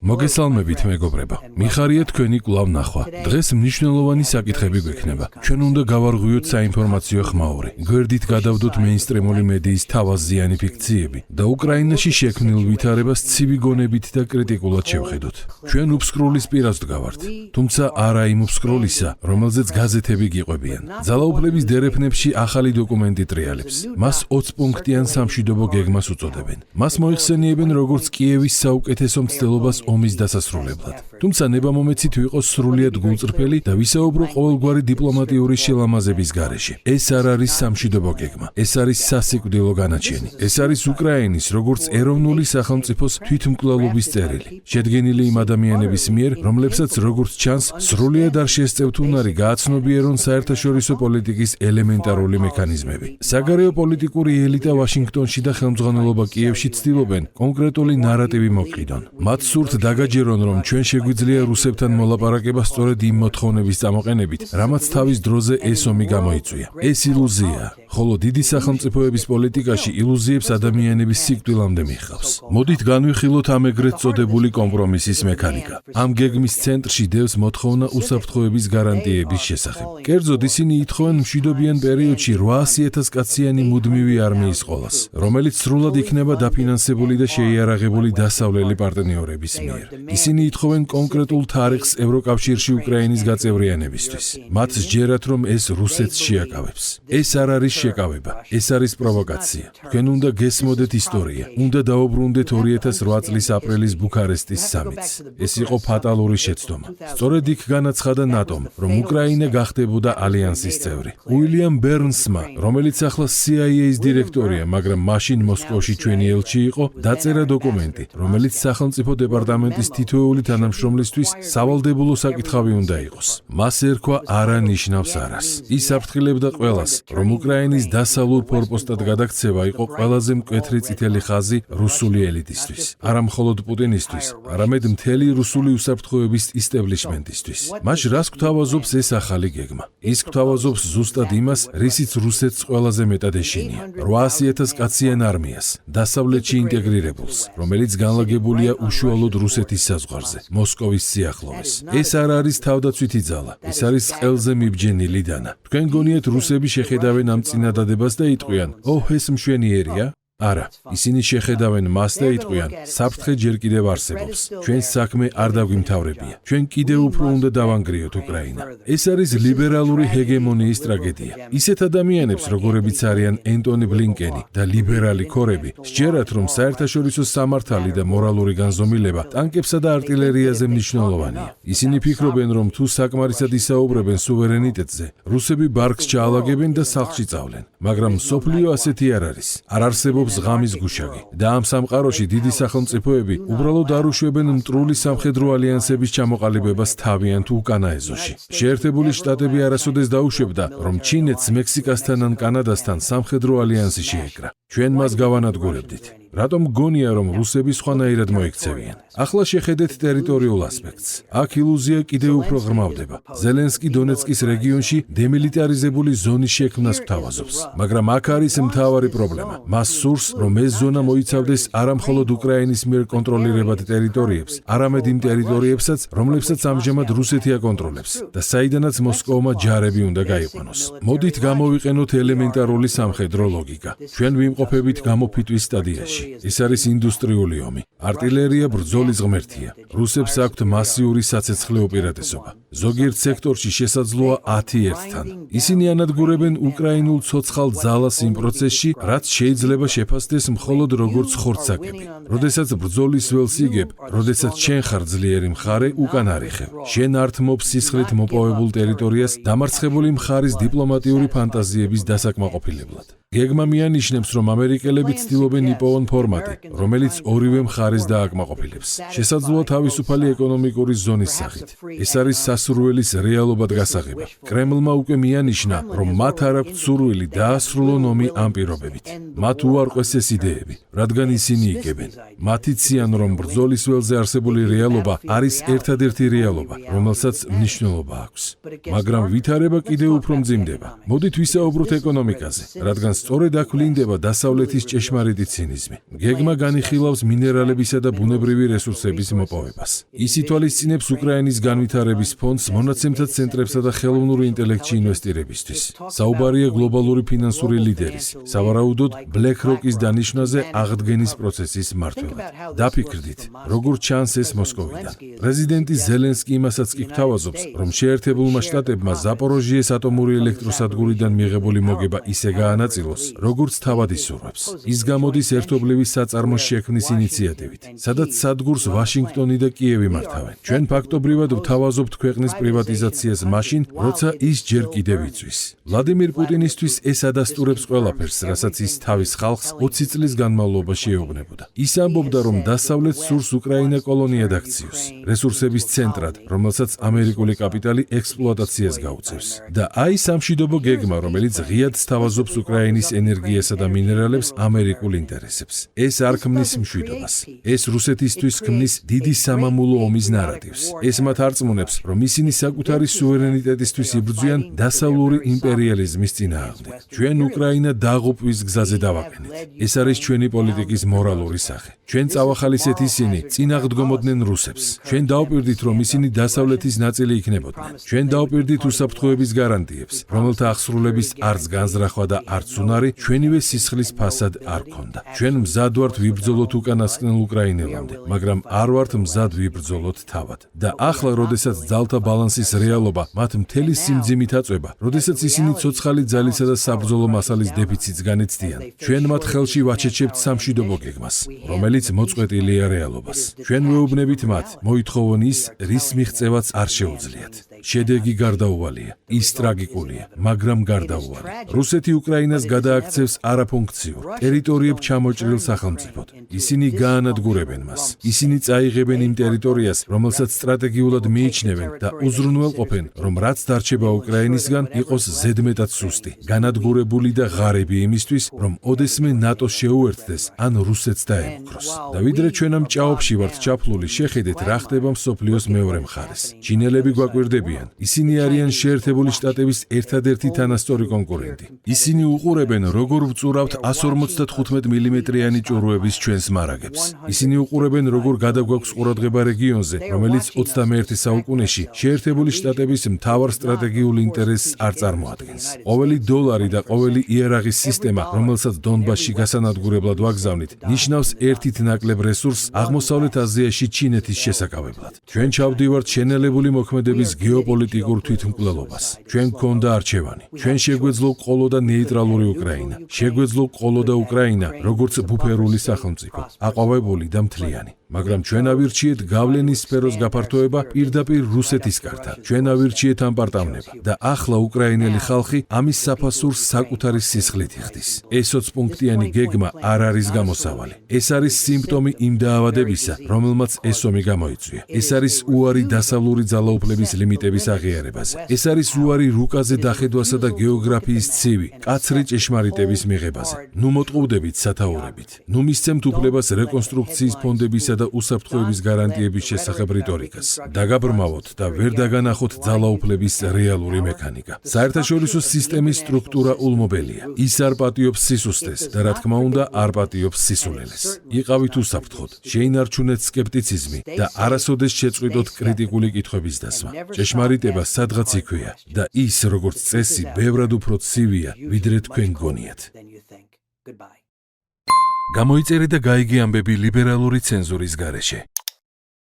მოგესალმებით მეგობრებო. მიხარია თქვენი კვლავ ნახვა. დღეს მნიშვნელოვანი საკითხები გვექნება. ჩვენ უნდა გავარღვიოთ საინფორმაციო ხმაური. გვერდით გადავდოთ მეინსტრიმული მედიის თავაზიანი ფიქციები და უკრაინაში შექმნილ ვითარებას ცივი გონებით და კრიტიკულად შევხედოთ. ჩვენ უფსკროლის პირას ვდგავართ, თუმცა არა იმ უფსკროლისა, რომელზეც გაზეთები გიყვებიან. ძალაუფლების დერეფნებში ახალი დოკუმენტი ტრიალებს. მას 20 პუნქტიან სამშვიდობო გეგმას უწოდებენ. მას მოიხსენიებენ როგორც კიევის საუკეთესო მცდელობას ომის დასასრულებლად. თუმცა ნებამომეცით ვიყოს სრულიად გულწრფელი და ვისაუბრო ყოველგვარი დიპლომატიური შილამაზების გარეშე. ეს არ არის სამშვიდობო გეგმა. ეს არის სასიკვდილო განაჩენი. ეს არის უკრაინის როგორც ეროვნული სახელმწიფოს თვითმკვლელობის წერილი. შედგენილი იმ ადამიანების მიერ, რომლებსაც როგორც ჩანს, სრულიად არ შესწევთ უნარი გააცნობიერონ საერთაშორისო პოლიტიკის ელემენტარული მექანიზმები. საგარეო პოლიტიკური ელიტა ვაშინგტონში და ხელმძღვანელობა კიევში ცდილობენ კონკრეტული ნარატივი მოყიდონ. მათ სურთ დაგაჯერონ, რომ ჩვენ შეგვიძლია რუსებთან მოლაპარაკება სწორედ იმ მოთხოვნების წამოყენებით, რამაც თავის დროზე ეს ომი გამოიწვია. ეს ილუზია, ხოლო დიდი სახელმწიფოების პოლიტიკაში ილუზიებს ადამიანების სიკვდილამდე მიჰყავს. მოდით განვიხილოთ ამ ეგრეთ წოდებული კომპრომისის მექანიკა. ამ გეგმის ცენტრში დევს მოთხოვნა უსაფრთხოების გარანტიების შესახებ. კერძოდ ისინი ითხოვენ მშვიდობიან პერიოდში 800,000 კაციანი მუდმივი არმიის ყოლას, რომელიც სრულად იქნება დაფინანსებული და შეიარაღებული დასავლელი პარტნიორების მიერ. ისინი ითხოვენ კონკრეტულ თარიღს ევროკავშირში უკრაინის გაწევრიანებისთვის. მათ სჯერათ, რომ ეს რუსეთს შეაკავებს. ეს არ არის შეკავება, ეს არის პროვოკაცია. თქვენ უნდა გესმოდეთ ისტორია. უნდა დაუბრუნდეთ 2008 წლის აპრილის ბუქარესტის სამიტს. ეს იყო ფატალური შეცდომა. სწორედ იქ განაცხადა ნატომ, რომ უკრაინა გახდებოდა ალიანსის წევრი. უილიამ ბერნსმა, რომელიც ახლა CIA-ის დირექტორია, მაგრამ მაშინ მოსკოვში ჩვენი ელჩი იყო, დაწერა დოკუმენტი, რომელიც სახელმწიფო დეპარტამენტის თითოეული თანამშრომლისთვის სავალდებულო საკითხავი უნდა იყოს. მას ერქვა არა ნიშნავს არას. ის აფრთხილებდა ყველას, რომ უკრაინის დასავლურ ფორპოსტად გადაქცევა იყო ყველაზე მკვეთრი წითელი ხაზი რუსული ელიტისთვის. არა მხოლოდ პუტინისთვის, არამედ მთელი რუსული უსაფრთხოების ისტებლიშმენტისთვის. მას რას გვთავაზობს ეს ახალი გეგმა? ის გვთავაზობს ზუსტად იმას, რისიც რუსეთს ყველაზე მეტად ეშინია. 800,000 კაციან არმიას, დასავლეთში ინტეგრირებულს, რომელიც განლაგებულია უშუალოდ რუსეთის საზღვარზე, მოსკოვის სიახლოვეს. ეს არ არის თავდაცვითი ძალა, ეს არის ყელზე მიბჯენილი დანა. თქვენ გონიათ რუსები შეხედავენ ამ წინადადებას და იტყვიან, ოჰ, ეს მშვენიერია? არა, ისინი შეხედავენ მას და იტყვიან, საფრთხე ჯერ კიდევ არსებობს. ჩვენს საქმე არ დაგვიმთავრებია. ჩვენ კიდევ უფრო უნდა დავანგრიოთ უკრაინა. ეს არის ლიბერალური ჰეგემონიის ტრაგედია. ისეთ ადამიანებს, როგორებიც არიან ენტონი ბლინკენი და ლიბერალი ქორები, სჯერათ, რომ საერთაშორისო სამართალი და მორალური განზომილება ტანკებსა და არტილერიაზე მნიშვნელოვანია. ისინი ფიქრობენ, რომ თუ საკმარისად ისაუბრებენ სუვერენიტეტზე, რუსები ბარგს ჩაალაგებენ და სახლში წავლენ. მაგრამ მსოფლიო ასეთი არ არის. არ არსებობს ღამის გუშაგი და ამ სამყაროში დიდი სახელმწიფოები უბრალოდ არ უშვებენ მტრული სამხედრო ალიანსების ჩამოყალიბებას თავიანთ უკანა ეზოში. შეერთებული შტატები არასოდეს დაუშვებდა, რომ ჩინეთს მექსიკასთან ან კანადასთან სამხედრო ალიანსი შეეკრა. ჩვენ მას გავანადგურებდით. რატომ გონია, რომ რუსები სხვანაირად მოიქცევიან? ახლა შეხედეთ ტერიტორიულ ასპექტს. აქ ილუზია კიდევ უფრო ღრმავდება. ზელენსკი დონეცკის რეგიონში დემილიტარიზებული ზონის შექმნას გვთავაზობს. მაგრამ აქ არის მთავარი პრობლემა. მას სურს, რომ ეს ზონა მოიცავდეს არა მხოლოდ უკრაინის მიერ კონტროლირებად ტერიტორიებს, არამედ იმ ტერიტორიებსაც, რომლებსაც ამჟამად რუსეთი აკონტროლებს და საიდანაც მოსკოვმა ჯარები უნდა გაიყვანოს. მოდით გამოვიყენოთ ელემენტარული სამხედრო ლოგიკა. ჩვენ ვიმყოფებით გამოფიტვის სტადიაში. ეს არის ინდუსტრიული ომი. არტილერია ბრძოლის ღმერთია. რუსებს აქვთ მასიური საცეცხლე უპირატესობა. ზოგიერთ სექტორში შესაძლოა 10-1-თან. ისინი ანადგურებენ უკრაინულ ცოცხალ ძალას იმ პროცესში, რაც შეიძლება შეფასდეს მხოლოდ როგორც ხორცაკები. როდესაც ბრძოლის ველს იგებ, როდესაც შენ ხარ ძლიერი მხარე, უკან არიხევ. შენ არ თმობ სისხლით მოპოვებულ ტერიტორიას დამარცხებული მხარის დიპლომატიური ფანტაზიების დასაკმაყოფილებლად. გეგმა მიანიშნებს, რომ ამერიკელები ცდილობენ იპოვონ ფორმატი, რომელიც ორივე მხარეს დააკმაყოფილებს. შესაძლოა თავისუფალი ეკონომიკური ზონის სახით. ეს არის სასურველის რეალობად გასაღება. კრემლმა უკვე მიანიშნა, რომ მათ არ აქვთ სურვილი დაასრულონ ომი ამ პირობებით. მათ უარყვეს ეს იდეები, რადგან ისინი იგებენ. მათ იციან, რომ ბრძოლის ველზე არსებული რეალობა არის ერთადერთი რეალობა, რომელსაც მნიშვნელობა აქვს. მაგრამ ვითარება კიდევ უფრო მძიმდება. მოდით ვისაუბროთ ეკონომიკაზე, რადგან სწორედ აქ ვლინდება დასავლეთის ჭეშმარიტი ცინიზმი. გეგმა განიხილავს მინერალებისა და ბუნებრივი რესურსების მოპოვებას. ის ითვალისწინებს უკრაინის განვითარების ფონდს მონაცემთა ცენტრებსა და ხელოვნური ინტელექტში ინვესტირებისთვის. საუბარია გლობალური ფინანსური ლიდერის, სავარაუდოდ BlackRock-ის დანიშვნაზე აღდგენის პროცესის მმართველად. დაფიქრდით, როგორ ჩანს ეს მოსკოვიდან. პრეზიდენტი ზელენსკი იმასაც კი გვთავაზობს, რომ შეერთებულმა შტატებმა ზაპოროჟიეს ატომური ელექტროსადგურიდან მიღებული მოგება ისე გაანაწილოს, როგორც თავად ისურვებს. ის გამოდის ერთობლივი საწარმოს შექმნის ინიციატივით, სადაც სადგურს ვაშინგტონი და კიევი მართავენ. ჩვენ ფაქტობრივად ვთავაზობთ ქვეყნის პრივატიზაციას მაშინ, როცა ის ჯერ კიდევ იწვის. ვლადიმირ პუტინისთვის ეს ადასტურებს ყველაფერს, რასაც ის თავის ხალხს 20 წლის განმავლობაში ეუბნებოდა. ის ამბობდა, რომ დასავლეთს სურს უკრაინა კოლონიად აქციოს, რესურსების ცენტრად, რომელსაც ამერიკული კაპიტალი ექსპლუატაციას გაუწევს. და აი სამშვიდობო გეგმა, რომელიც ღიად სთავაზობს უკრაინის ენერგიასა და მინერალებს ამერიკულ ინტერესებს. ეს არ ქმნის მშვიდობას. ეს რუსეთისთვის ქმნის დიდი სამამულო ომის ნარატივს. ეს მათ არწმუნებს, რომ ისინი საკუთარი სუვერენიტეტისთვის იბრძვიან დასავლური იმპერიალიზმის წინააღმდეგ. ჩვენ უკრაინა დაღუპვის გზაზე დავაყენეთ. ეს არის ჩვენი პოლიტიკის მორალური სახე. ჩვენ წავახალისეთ ისინი წინაღდგომოდნენ რუსებს. ჩვენ დავპირდით, რომ ისინი დასავლეთის ნაწილი იქნებოდნენ. ჩვენ დავპირდით უსაფრთხოების გარანტიებს, რომელთა აღსრულების არც განზრახვა და არც უნარი ჩვენივე სისხლის ფასად არ ქონდა. ჩვენ მზად ვართ ვიბრძოლოთ უკანასკნელ უკრაინელამდე, მაგრამ არ ვართ მზად ვიბრძოლოთ თავად. და ახლა, როდესაც ძალთა ბალანსის რეალობა მათ მთელი სიმძიმით აწვება, როდესაც ისინი ცოცხალი ძალისა და საბრძოლო მასალის დეფიციტს განიცდიან, ჩვენ მათ ხელში ვაჩეჩებთ სამშვიდობო გეგმას, რომელიც მოწყვეტილია რეალობას. ჩვენ ვეუბნებით მათ, მოითხოვონ ის, რის მიღწევაც არ შეუძლიათ. შედეგი გარდაუვალია, ის ტრაგიკულია, მაგრამ გარდაუვალი. რუსეთი უკრაინას გადააქცევს არაფუნქციურ, ტერიტორიებ ჩამოჭრილ სახელმწიფოდ. ისინი გაანადგურებენ მას. ისინი წაიღებენ იმ ტერიტორიას, რომელსაც სტრატეგიულად მიიჩნევენ და უზრუნველყოფენ, რომ რაც დარჩება უკრაინისგან, იყოს ზედმეტად სუსტი, განადგურებული და ღარიბი იმისთვის, რომ ოდესმე ნატოს შეუერთდეს ან რუსეთს დაემუქროს. და ვიდრე ჩვენ ამ ჭაობში ვართ ჩაფლული, შეხედეთ, რა ხდება მსოფლიოს მეორე მხარეს. ჩინელები გვაკვირდებიან. ისინი არიან შეერთებული შტატების ერთადერთი თანასწორი კონკურენტი. ისინი უყურებენ, როგორ ვწურავთ 155 მმ-იანი ჭურვების ჩვენს მარაგებს. ისინი უყურებენ, როგორ გადაგვაქვს ყურადღება რეგიონზე, რომელიც 21 საუკუნეში შეერთებული შტატების მთავარ სტრატეგიულ ინტერესს არ წარმოადგენს. ყოველი დოლარი და ყოველი იარაღის სისტემა, რომელსაც დონბასში გასანადგურებლად ვაგზავნით, ნიშნავს ერთით ნაკლებ რესურსს აღმოსავლეთ აზიაში ჩინეთის შესაკავებლად. ჩვენ ჩავდივართ შენელებული მოქმედების გეოპოლიტიკურ თვითმკვლელობას. ჩვენ გქონდა არჩევანი. ჩვენ შეგვეძლო ყოლოდა ნეიტრალური უკრაინა. შეგვეძლო ყოლოდა უკრაინა, როგორც ბუფერული სახელმწიფო, აყვავებული და მთლიანი. მაგრამ ჩვენ ავირჩიეთ გავლენის სფეროს გაფართოება პირდაპირ რუსეთის კართან. ჩვენ ავირჩიეთ ამ პარტავნება და ახლა უკრაინელი ხალხი ამის საფასურს საკუთარი სისხლით იხდის. ეს 20 პუნქტიანი გეგმა არ არის გამოსავალი. ეს არის სიმპტომი იმ დაავადებისა, რომელმაც ეს ომი გამოიწვია. ეს არის უარი დასავლური ძალაუფლების ლიმიტების აღიარებაზე. ეს არის უარი რუკაზე დახედვასა და გეოგრაფიის ცივი, კაცრი ჭეშმარიტების მიღებაზე. ნუ მოტყუდებით სათაურებით. ნუ მისცემთ უფლებას რეკონსტრუქციის ფონდებისა და უსაფრთხოების გარანტიების შესახებ რიტორიკას. დაგაბრმავოთ და ვერ დაგანახოთ ძალაუფლების რეალური მექანიკა. საერთაშორისო სისტემის სტრუქტურა ულმობელია. ის არ პატიობს სისუსტეს და რა თქმა უნდა არ პატიობს სისულელეს. იყავით უსაფრთხოდ, შეინარჩუნეთ სკეპტიციზმი და არასოდეს შეწყვიტოთ კრიტიკული კითხვების დასმა. ჭეშმარიტება სადღაც იქვეა და ის, როგორც წესი, ბევრად უფრო ცივია, ვიდრე თქვენ გონიათ. გამოიწერე და გაიგე ამბები ლიბერალური ცენზურის გარეშე.